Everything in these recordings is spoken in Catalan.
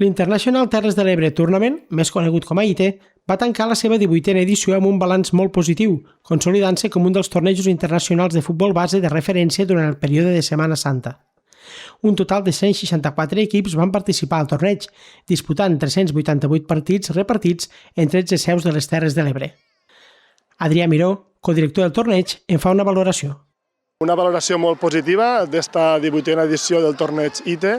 L'International Terres de l'Ebre Tournament, més conegut com a IT, va tancar la seva 18a edició amb un balanç molt positiu, consolidant-se com un dels tornejos internacionals de futbol base de referència durant el període de Setmana Santa. Un total de 164 equips van participar al torneig, disputant 388 partits repartits en 13 seus de les Terres de l'Ebre. Adrià Miró, codirector del torneig, en fa una valoració. Una valoració molt positiva d'esta 18a edició del torneig ITE.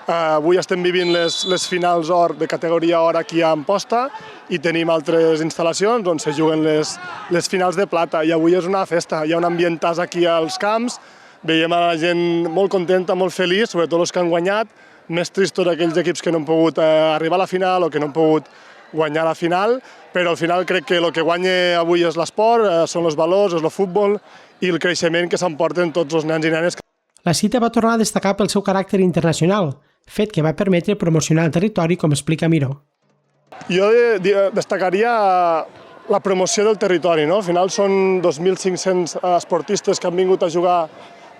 Avui estem vivint les finals or de categoria or aquí a Amposta i tenim altres instal·lacions on se juguen les finals de plata i avui és una festa, hi ha un ambientàs aquí als camps, veiem a la gent molt contenta, molt feliç, sobretot els que han guanyat, més tristos aquells equips que no han pogut arribar a la final o que no han pogut guanyar la final, però al final crec que el que guanya avui és l'esport, són els valors, és el futbol i el creixement que s'emporten tots els nens i nenes. La cita va tornar a destacar pel seu caràcter internacional, fet que va permetre promocionar el territori, com explica Miró. Jo destacaria la promoció del territori. Al final són 2.500 esportistes que han vingut a jugar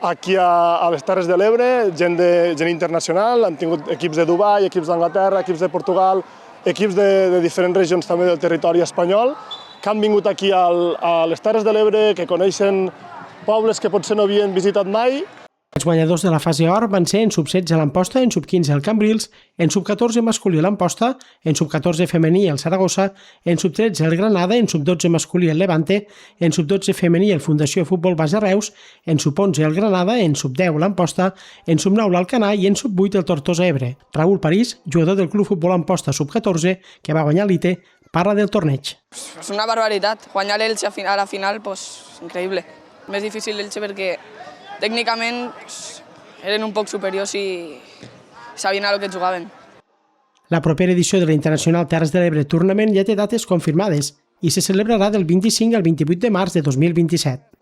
aquí a les Terres de l'Ebre, gent internacional, han tingut equips de Dubai, equips d'Anglaterra, equips de Portugal, equips de diferents regions també del territori espanyol, que han vingut aquí a les Terres de l'Ebre, que coneixen pobles que potser no havien visitat mai. Els guanyadors de la fase or van ser en sub-16 a l'Amposta, en sub-15 al Cambrils, en sub-14 masculí a l'Amposta, en sub-14 femení al Saragossa, en sub-13 al Granada, en sub-12 masculí al Levante, en sub-12 femení al Fundació Futbol Base Reus, en sub-11 al Granada, en sub-10 a l'Amposta, en sub-9 l'Alcanar i en sub-8 al Tortosa Ebre. Raúl París, jugador del Club Futbol Amposta sub-14, que va guanyar l'ITE, parla del torneig. És una barbaritat. Guanyar l'Elche a la final, increïble. Més difícil l'Elche perquè tècnicament eren un poc superiors i sabien a lo que jugaven. La propera edició de l'International Terres de l'Ebre Tournament ja té dates confirmades i se celebrarà del 25 al 28 de març de 2027.